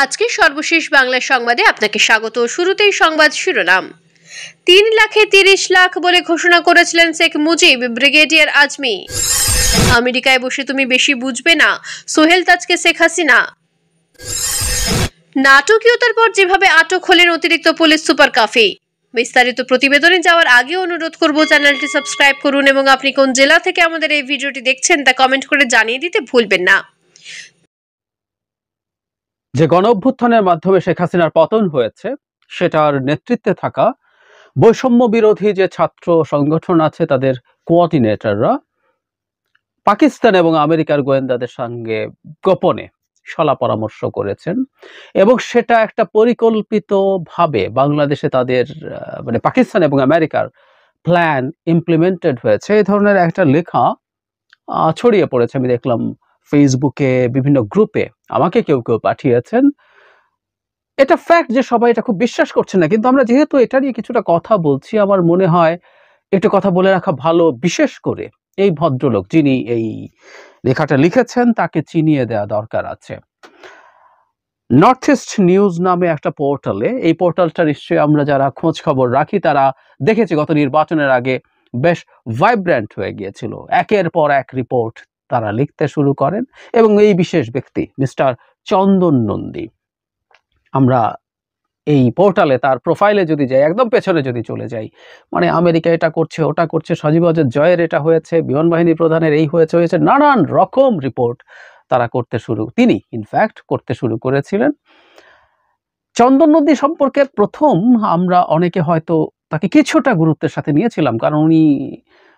আজকে সর্বশেষ বাংলা সংবাদে আপনাকে স্বাগত। শুরুতেই সংবাদ শিরোনাম। 3,30,00,000 বলে ঘোষণা করেছিলেন শেখ মুজিব, ব্রিগেডিয়ার আজমি। আমেরিকায় বসে তুমি বেশি বুঝবে না, সোহেল তাজকে শেখ হাসিনা। নাটকীয়তার পর যেভাবে আটক হলেন অতিরিক্ত পুলিশ সুপার কাফি। বিস্তারিত প্রতিবেদনে যাওয়ার আগে অনুরোধ করব চ্যানেলটি সাবস্ক্রাইব করুন এবং আপনি কোন জেলা থেকে আমাদের এই ভিডিওটি দেখছেন তা কমেন্ট করে জানিয়ে দিতে ভুলবেন না। যে গণ অভ্যুত্থানের মাধ্যমে শেখ হাসিনার পতন হয়েছে, সেটার নেতৃত্বে থাকা বৈষম্য বিরোধী যে ছাত্র সংগঠন আছে, তাদের কোঅর্ডিনেটররা পাকিস্তান এবং আমেরিকার গোয়েন্দাদের সঙ্গে গোপনে সলা পরামর্শ করেছেন এবং সেটা একটা পরিকল্পিতভাবে বাংলাদেশে তাদের পাকিস্তান এবং আমেরিকার প্ল্যান ইমপ্লিমেন্টেড হয়েছে। এই ধরনের একটা লেখা ছড়িয়ে পড়েছে, আমি দেখলাম ফেসবুকে বিভিন্ন গ্রুপে, আমাকে কেউ কেউ পাঠিয়েছেন। এটা ফ্যাক্ট যে সবাই এটা খুব বিশ্বাস করছে না, কিন্তু আমরা যেহেতু এটা নিয়ে কিছুটা কথা বলছি, আমার মনে হয় একটু কথা বলে রাখা ভালো। বিশেষ করে এই ভদ্রলোক যিনি এই লেখাটা লিখেছেন, তাকে চিনিয়ে দেওয়া দরকার আছে। নর্থ ইস্ট নিউজ নামে একটা পোর্টালে, এই পোর্টালটা নিশ্চয়ই আমরা যারা খোঁজ খবর রাখি তারা দেখেছি গত নির্বাচনের আগে বেশ ভাইব্রেন্ট হয়ে গিয়েছিল। একের পর এক রিপোর্ট তারা লিখতে শুরু করেন এবং এই বিশেষ ব্যক্তি মিস্টার চন্দন নন্দী, আমরা এই পোর্টালে তার প্রোফাইলে যদি যাই, একদম পেছনে যদি চলে যাই, মানে আমেরিকা এটা করছে, ওটা করছে, সজীব ওয়াজেদ জয়ের এটা হয়েছে, বিমান বাহিনী প্রধানের এই হয়েছে, নানান রকম রিপোর্ট তারা তিনি ইনফ্যাক্ট করতে শুরু করেছিলেন। চন্দন নন্দী সম্পর্কে প্রথম আমরা অনেকে হয়তো তাকে কিছুটা গুরুত্বের সাথে নিয়েছিলাম, কারণ উনি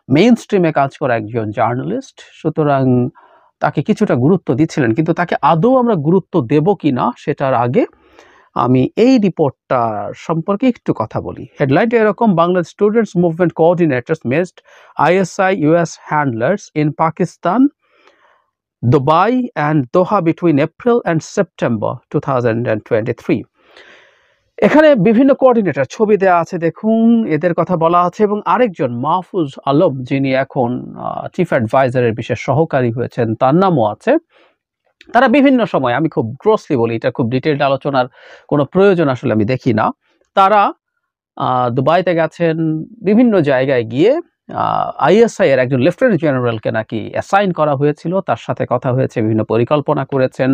মেইন স্ট্রিমে কাজ করা একজন জার্নালিস্ট, সুতরাং তাকে কিছুটা গুরুত্ব দিচ্ছিলেন। কিন্তু তাকে আদৌ আমরা গুরুত্ব দেব কিনা সেটার আগে আমি এই রিপোর্টটা সম্পর্কে একটু কথা বলি। হেডলাইনটা এরকম: Bangladesh students movement coordinators missed ISI US handlers in Pakistan, Dubai and Doha between April and September 2023। এখানে বিভিন্ন কোঅর্ডিনেটর ছবি দেওয়া আছে, দেখুন, এদের কথা বলা আছে। এবং আরেকজন মাহফুজ আলম, যিনি এখন চিফ অ্যাডভাইজারের বিশেষ সহকারী হয়েছেন, তার নামও আছে। তারা বিভিন্ন সময়, আমি খুব গ্রসলি বলি, এটা খুব ডিটেইলড আলোচনার কোনো প্রয়োজন আসলে আমি দেখি না, তারা দুবাইতে গেছেন, বিভিন্ন জায়গায় গিয়ে ISI এর একজন লেফটেন্যান্ট জেনারেলকে নাকি অ্যাসাইন করা হয়েছিল, তার সাথে কথা হয়েছে, বিভিন্ন পরিকল্পনা করেছেন,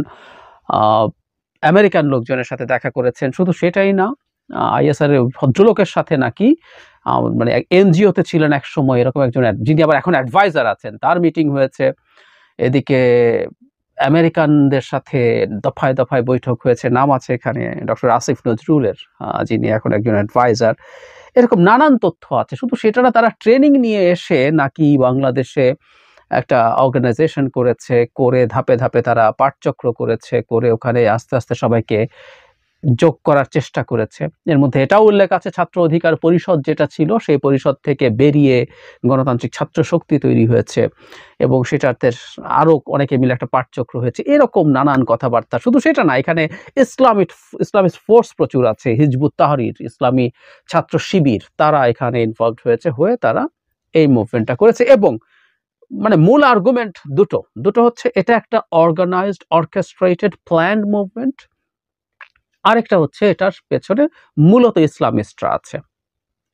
আমেরিকান লোকজনের সাথে দেখা করেছেন। শুধু সেটাই না, ISI এর ভদ্রলোকের সাথে নাকি এনজিওতে ছিলেন এক সময় এরকম একজন, যিনি আবার এখন অ্যাডভাইজার আছেন, তার মিটিং হয়েছে। এদিকে আমেরিকানদের সাথে দফায় দফায় বৈঠক হয়েছে, নাম আছে এখানে ডক্টর আসিফ নজরুলের, যিনি এখন একজন অ্যাডভাইজার। এরকম নানান তথ্য আছে। শুধু সেটা না, তারা ট্রেনিং নিয়ে এসে নাকি বাংলাদেশে একটা অর্গানাইজেশন করেছে, করে ধাপে ধাপে তারা পাঠচক্র করেছে, করে ওখানে আস্তে আস্তে সবাইকে যোগ করার চেষ্টা করেছে। এর মধ্যে এটাও উল্লেখ আছে, ছাত্র অধিকার পরিষদ যেটা ছিল, সেই পরিষদ থেকে বেরিয়ে গণতান্ত্রিক ছাত্র শক্তি তৈরি হয়েছে এবং সেটাতে আরো অনেকে মিলে একটা পাঠচক্র হয়েছে। এরকম নানান কথাবার্তা। শুধু সেটা না, এখানে ইসলামিক ফোর্স প্রচুর আছে, হিজবুত তাহরির, ইসলামী ছাত্র শিবির, তারা এখানে ইনভলভড হয়ে তারা এই মুভমেন্টটা করেছে। এবং মূল আর্গুমেন্ট দুটো হচ্ছে, এটা একটা অর্গানাইজড, অর্কেস্ট্রেটেড, প্ল্যান্ড মুভমেন্ট। আরেকটা হচ্ছে, এটার পেছনে মূলত ইসলামিস্টরা আছে।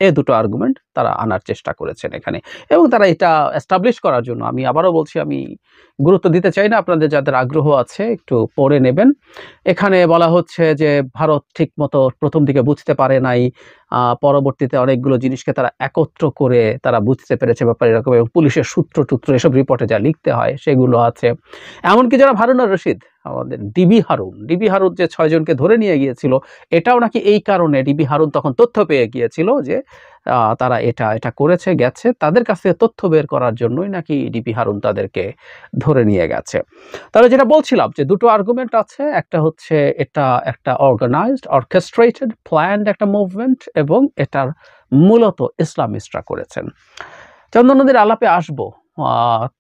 এই দুটো আর্গুমেন্ট তারা আনার চেষ্টা করেছেন এখানে, এবং তারা এটা এস্টাবলিশ করার জন্য, আমি আবারও বলছি, আমি গুরুত্ব দিতে চাই না, আপনাদের যাদের আগ্রহ আছে একটু পড়ে নেবেন। এখানে বলা হচ্ছে যে ভারত ঠিক মতো প্রথম দিকে বুঝতে পারে নাই, পরবর্তীতে অনেকগুলো জিনিসকে তারা একত্র করে তারা বুঝতে পেরেছে ব্যাপার এরকম, এবং পুলিশের সূত্র এসব রিপোর্টে যা লিখতে হয় সেগুলো আছে। এমনকি যারা হারুন আর রশিদ, আমাদের ডিবি হারুন যে 6 জনকে ধরে নিয়ে গিয়েছিল, এটাও নাকি এই কারণে ডিবি হারুন তখন তথ্য পেয়ে গিয়েছিল যে তারা এটা করেছে, গেছে, তাদের কাছ থেকে তথ্য বের করার জন্যই নাকি ডিবি হারুন তাদেরকে ধরে নিয়ে গেছে। তাহলে যেটা বলছিলাম যে দুটো আর্গুমেন্ট আছে, একটা হচ্ছে এটা একটা অর্গানাইজড, অর্কেস্ট্রেটেড, প্ল্যান্ড একটা মুভমেন্ট, এবং এটার মূলত ইসলামিস্টরা করেছেন। চন্দন নদীর আলাপে আসবো,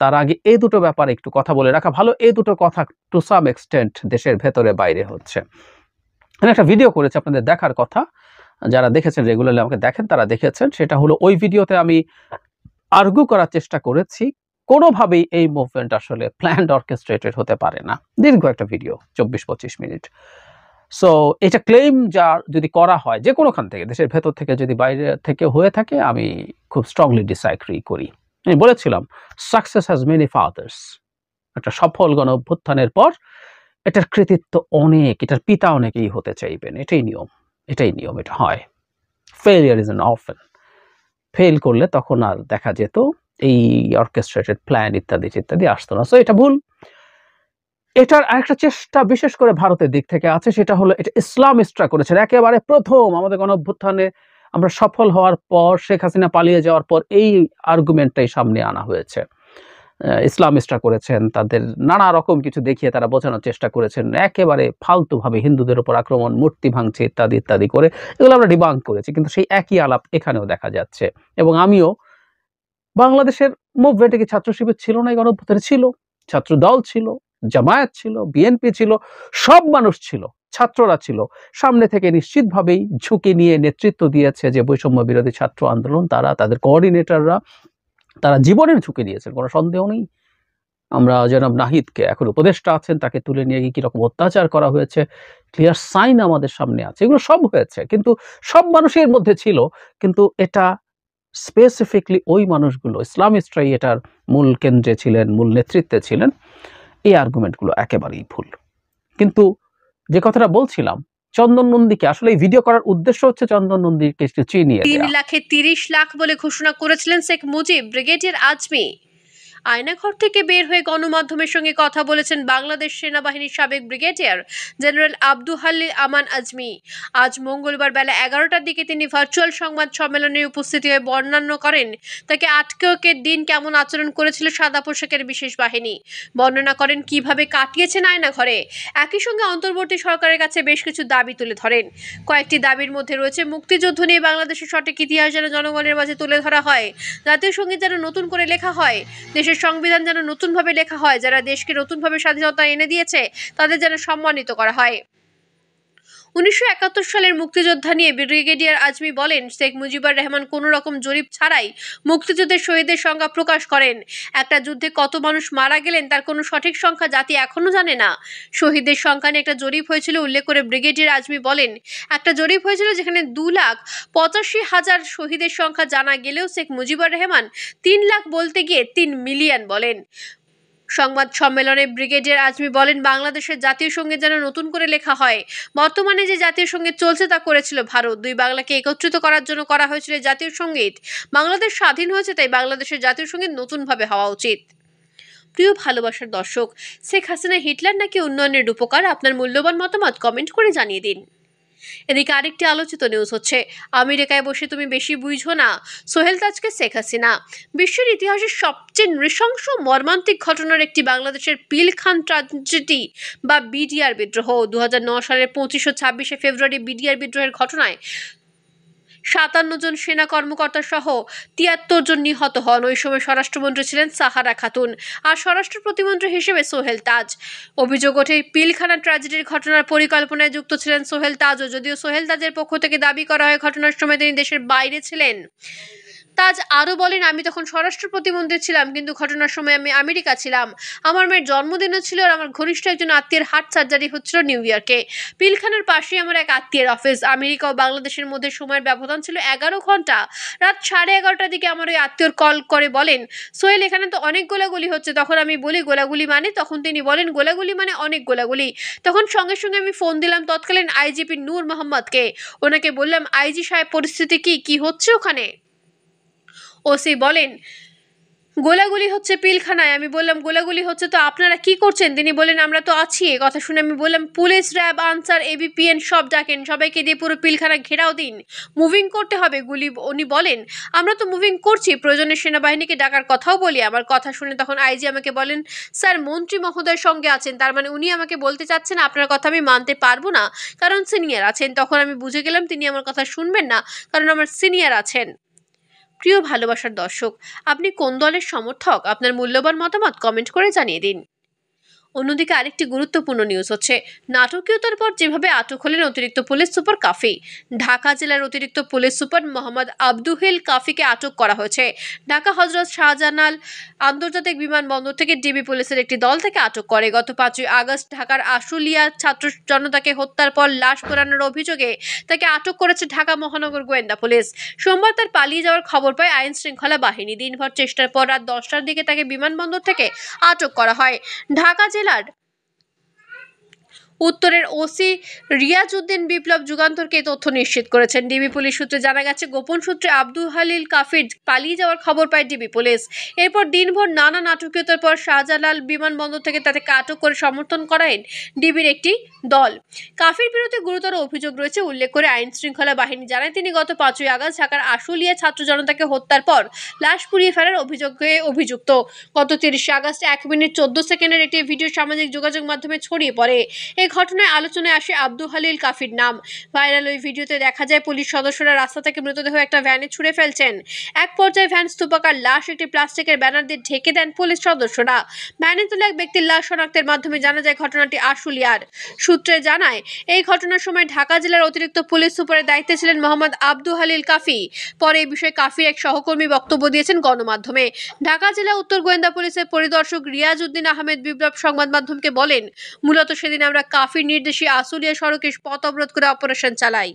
তার আগে এই দুটো ব্যাপারে একটু কথা বলে রাখা ভালো। এই দুটো কথা টু সাম এক্সটেন্ট দেশের ভেতরে বাইরে হচ্ছে। একটা ভিডিও করেছে, আপনাদের দেখার কথা, যারা দেখেছেন, রেগুলারলি আমাকে দেখেন, তারা দেখেছেন। সেটা হলো, ওই ভিডিওতে আমি আর্গু করার চেষ্টা করেছি কোনোভাবেই এই মুভমেন্ট আসলে প্ল্যান্ড, অর্কেস্ট্রেটেড হতে পারে না। দীর্ঘ একটা ভিডিও, 24-25 মিনিট। সো এটা ক্লেম যা যদি করা হয় যে কোনোখান থেকে, দেশের ভেতর থেকে যদি বাইরে থেকে হয়ে থাকে, আমি খুব স্ট্রংলি ডিসঅ্যাগ্রি করি। আমি বলেছিলাম সাকসেস হ্যাজ মেনি ফাদার্স। একটা সফল গণ অভ্যুত্থানের পর এটার কৃতিত্ব অনেক, এটার পিতা অনেকেই হতে চাইবেন। এটাই নিয়ম, এটা হয়। Failure is an orphan. Fail করলে তখন আর দেখা যেত এই অর্কেস্ট্রেটেড প্ল্যান ইত্যাদি ইত্যাদি আসতো না। সো এটা ভুল। এটার আরেকটা চেষ্টা বিশেষ করে ভারতের দিক থেকে আছে, সেটা হলো এটা ইসলামিস্টরা করেছেন। একেবারে প্রথম আমাদের গণঅভ্যুত্থানে আমরা সফল হওয়ার পর, শেখ হাসিনা পালিয়ে যাওয়ার পর এই আর্গুমেন্টটাই সামনে আনা হয়েছে। ইসলামিস্টরা করেছেন, তাদের নানা রকম কিছু দেখিয়ে তারা বোঝানোর চেষ্টা করেছেন, একেবারে ফালতুভাবে হিন্দুদের উপর আক্রমণ, মূর্তি ভাঙছে ইত্যাদি ইত্যাদি করে, এগুলো আমরা ডিবাঙ্ক করেছি। কিন্তু সেই একই আলাপ এখানেও দেখা যাচ্ছে। এবং আমিও বাংলাদেশের মুভমেন্টে কি ছাত্র শিবির ছিল না? এই গণঅভ্যুত্থানে ছিল, ছাত্র দল ছিল, জামায়াত ছিল, বিএনপি ছিল, সব মানুষ ছিল, ছাত্ররা ছিল। সামনে থেকে নিশ্চিতভাবেই ঝুঁকি নিয়ে নেতৃত্ব দিয়েছে যে বৈষম্য বিরোধী ছাত্র আন্দোলন, তারা, তাদের কোঅর্ডিনেটররা, তারা জীবনের ঝুঁকি দিয়েছেন, কোনো সন্দেহ নেই। আমরা জনাব নাহিদকে, এখন উপদেষ্টা আছেন, তাকে তুলে নিয়ে গিয়ে কিরকম অত্যাচার করা হয়েছে, ক্লিয়ার সাইন আমাদের সামনে আছে। এগুলো সব হয়েছে, কিন্তু সব মানুষের মধ্যে ছিল। কিন্তু এটা স্পেসিফিকলি ওই মানুষগুলো, ইসলামিস্টরাই এটার মূল কেন্দ্রে ছিলেন, মূল নেতৃত্বে ছিলেন। এই আর্গুমেন্টগুলো একেবারেই ভুল। কিন্তু যে কথাটা বলছিলাম, চন্দন নন্দীকে আসলে এই ভিডিও করার উদ্দেশ্য হচ্ছে চন্দন নন্দীকে চিনিয়ে দেয়া। 3 লাখে 30 লাখ বলে ঘোষণা করেছিলেন শেখ মুজিব। ব্রিগেডিয়ার আজমি আয়নাঘর থেকে বের হয়ে গণমাধ্যমের সঙ্গে কথা বলেছেন বাংলাদেশ সেনাবাহিনীর সাবেক ব্রিগেডিয়ার জেনারেল আব্দুল হালিল আমান আজমি। আজ মঙ্গলবার বেলা 11টার দিকে তিনি ভার্চুয়াল সংবাদ সম্মেলনে উপস্থিত হয়ে বর্ণনা করেন তাকে আটকে দিন কেমন আচরণ করেছিল সাদা পোশাকের বিশেষ বাহিনী। বর্ণনা করেন কিভাবে কাটিয়েছেন আয়নাঘরে। একই সঙ্গে অন্তর্বর্তী সরকারের কাছে বেশ কিছু দাবি তুলে ধরেন। কয়েকটি দাবির মধ্যে রয়েছে মুক্তিযুদ্ধ নিয়ে বাংলাদেশের সঠিক ইতিহাস যেন জনগণের মাঝে তুলে ধরা হয়, জাতীয় সঙ্গীত যেন নতুন করে লেখা হয়, দেশের সংবিধান যেন নতুনভাবে লেখা হয়, যারা দেশকে নতুনভাবে স্বাধীনতা এনে দিয়েছে তাদের যেন সম্মানিত করা হয়। 1971 সালের মুক্তিযোদ্ধা নিয়ে ব্রিগেডিয়ার আজমি বলেন, শেখ মুজিবুর রহমান কোনো রকম জরিপ ছাড়াই মুক্তিযুদ্ধের শহীদের সংখ্যা প্রকাশ করেন। একটা যুদ্ধে কত মানুষ মারা গেলেন তার কোনো সঠিক সংখ্যা জাতি এখনো জানে না। শহীদদের সংখ্যা নিয়ে একটা জরিপ হয়েছিল উল্লেখ করে ব্রিগেডিয়ার আজমি বলেন, একটা জরিপ হয়েছিল যেখানে 2,85,000 শহীদের সংখ্যা জানা গেলেও শেখ মুজিবুর রহমান 3 লাখ বলতে গিয়ে 3 মিলিয়ন বলেন। সংবাদ সম্মেলনে ব্রিগেডিয়ার আজমি বলেন, বাংলাদেশের জাতীয় সঙ্গীত যেন নতুন করে লেখা হয়। বর্তমানে যে জাতীয় সঙ্গীত চলছে তা করেছিল ভারত। দুই বাংলাকে একত্রিত করার জন্য করা হয়েছিল জাতীয় সঙ্গীত। বাংলাদেশ স্বাধীন হয়েছে, তাই বাংলাদেশের জাতীয় সঙ্গীত নতুনভাবে হওয়া উচিত। প্রিয় ভালোবাসার দর্শক, শেখ হাসিনা হিটলার নাকি উন্নয়নের রূপকার? আপনার মূল্যবান মতামত কমেন্ট করে জানিয়ে দিন। এদিকে আরেকটি আলোচিত নিউজ হচ্ছে, আমেরিকায় বসে তুমি বেশি বুঝো না, সোহেল তাজকে শেখ হাসিনা। বিশ্বের ইতিহাসের সবচেয়ে নৃশংস মর্মান্তিক ঘটনার একটি বাংলাদেশের পিলখান ট্র্যাজেডি বা বিডিআর বিদ্রোহ। 2009 সালের 25 ও 26 ফেব্রুয়ারি বিডিআর বিদ্রোহের ঘটনায় 57 জন সেনা কর্মকর্তা সহ 73 জন নিহত হন। ওই সময় স্বরাষ্ট্রমন্ত্রী ছিলেন সাহারা খাতুন আর স্বরাষ্ট্র প্রতিমন্ত্রী হিসেবে সোহেল তাজ। অভিযোগ ওঠে পিলখানা ট্র্যাজেডির ঘটনার পরিকল্পনায় যুক্ত ছিলেন সোহেল তাজও, যদিও সোহেল তাজের পক্ষ থেকে দাবি করা হয় ঘটনার সময় তিনি দেশের বাইরে ছিলেন। তাজ আরও বলেন, আমি তখন স্বরাষ্ট্র প্রতিমন্ত্রী ছিলাম, কিন্তু ঘটনার সময় আমি আমেরিকা ছিলাম। আমার মেয়ের জন্মদিনও ছিল আর আমার ঘনিষ্ঠ একজন আত্মীয়ের হার্ট সার্জারি হচ্ছিল নিউ ইয়র্কে। পিলখানার পাশেই আমার এক আত্মীয়ের অফিস। আমেরিকা ও বাংলাদেশের মধ্যে সময়ের ব্যবধান ছিল 11 ঘন্টা। রাত 11:30টার দিকে আমার ওই আত্মীয় কল করে বলেন, সোহেল এখানে তো অনেক গোলাগুলি হচ্ছে। তখন আমি বলি, গোলাগুলি মানে? তখন তিনি বলেন, গোলাগুলি মানে অনেক গোলাগুলি। তখন সঙ্গে সঙ্গে আমি ফোন দিলাম তৎকালীন আইজিপি নূর মোহাম্মদকে। ওনাকে বললাম, আইজি সাহেব পরিস্থিতি কি হচ্ছে ওখানে? ওসি বলেন, গোলাগুলি হচ্ছে পিলখানায়। আমি বললাম, গোলাগুলি হচ্ছে তো আপনারা কি করছেন? তিনি বলেন, আমরা তো আছি। কথা শুনে আমি বললাম, পুলিশ, র্যাব, আনসার, এবিপিএন সব ডাকেন, সবাইকে দিয়ে পুরো পিলখানা ঘেরাও দিন, মুভিং করতে হবে গুলি। উনি বলেন, আমরা তো মুভিং করছি, প্রয়োজনে সেনাবাহিনীকে ডাকার কথাও বলি। আমার কথা শুনে তখন আইজি আমাকে বলেন, স্যার মন্ত্রী মহোদয়ের সঙ্গে আছেন, তার মানে উনি আমাকে বলতে চাচ্ছেন আপনার কথা আমি মানতে পারবো না কারণ সিনিয়র আছেন। তখন আমি বুঝে গেলাম তিনি আমার কথা শুনবেন না কারণ আমার সিনিয়র আছেন। প্রিয় ভালোবাসার দর্শক, আপনি কোন দলের সমর্থক? আপনার মূল্যবান মতামত কমেন্ট করে জানিয়ে দিন। অন্যদিকে আরেকটি গুরুত্বপূর্ণ নিউজ হচ্ছে, নাটকীয়তার পর যেভাবে আটক হলেন অতিরিক্ত পুলিশ সুপার কাফি। ঢাকা জেলার অতিরিক্ত পুলিশ সুপার মোহাম্মদ আব্দুহিল কাফিকে আটক করা হয়েছে। ঢাকা হযরত শাহজালাল আন্তর্জাতিক বিমানবন্দর থেকে ডিবি পুলিশের একটি দল থেকে আটক করে। গত 5ই আগস্ট ঢাকার আশুলিয়া ছাত্র জনতাকে হত্যার পর লাশ পোড়ানোর অভিযোগে তাকে আটক করেছে ঢাকা মহানগর গোয়েন্দা পুলিশ। সোমবার তার পালিয়ে যাওয়ার খবর পায় আইন শৃঙ্খলা বাহিনী। দিনভর চেষ্টার পর রাত 10টার দিকে তাকে বিমানবন্দর থেকে আটক করা হয়। ঢাকা জেলার উত্তরের ওসি রিয়াজউদ্দিন বিপ্লব যুগান্তরকে তথ্য নিশ্চিত করেছেন। ডিবি পুলিশ সূত্রে জানা গেছে, গোপন সূত্রে আব্দুল হালিল কাফির পালিয়ে যাওয়ার খবর পায় ডিবি পুলিশ। এরপর দিনভর নানা নাটকীয়তার পর শাহজালাল বিমানবন্দর থেকে তাকে আটক করে সমর্থন করেন ডিবির একটি দল। কাফির বিরুদ্ধে গুরুতর অভিযোগ রয়েছে উল্লেখ করে আইন শৃঙ্খলা বাহিনী জানায়, তিনি গত 5ই আগস্ট ঢাকার আশুলিয়া ছাত্র জনতাকে হত্যার পর লাশ পুড়িয়ে ফেলার অভিযোগে অভিযুক্ত। গত 30 আগস্ট 1 মিনিট 14 সেকেন্ডের একটি ভিডিও সামাজিক যোগাযোগ মাধ্যমে ছড়িয়ে পড়ে। এই ঘটনায় আলোচনায় আসে আব্দুল হালিল কাফির নাম। ভাইরাল ওই ভিডিওতে দেখা যায় পুলিশ সদস্যরা রাস্তা থেকে মৃতদেহ একটা ভ্যানে ছুঁড়ে ফেলছেন। এক পর্যায়ে ভ্যান স্তূপাকার লাশ একটি প্লাস্টিকের ব্যানার দিয়ে ঢেকে দেন পুলিশ সদস্যরা। ভ্যানে তোলা এক ব্যক্তির লাশ শনাক্তের মাধ্যমে জানা যায় ঘটনাটি আশুলিয়ার। সূত্রে জানায়, এই ঘটনার সময় ঢাকা জেলার অতিরিক্ত পুলিশ সুপারের দায়িত্বে ছিলেন মোহাম্মদ আব্দুল হালিল কাফি। পরে এই বিষয়ে কাফির এক সহকর্মী বক্তব্য দিয়েছেন গণমাধ্যমে। ঢাকা জেলা উত্তর গোয়েন্দা পুলিশের পরিদর্শক রিয়াজউদ্দিন আহমেদ বিপ্লব সংবাদ মাধ্যমকে বলেন, মূলত সেদিন আমরা কাফির নির্দেশে আশুলিয়া সড়কে পথ অবরোধ করে অপারেশন চালাই।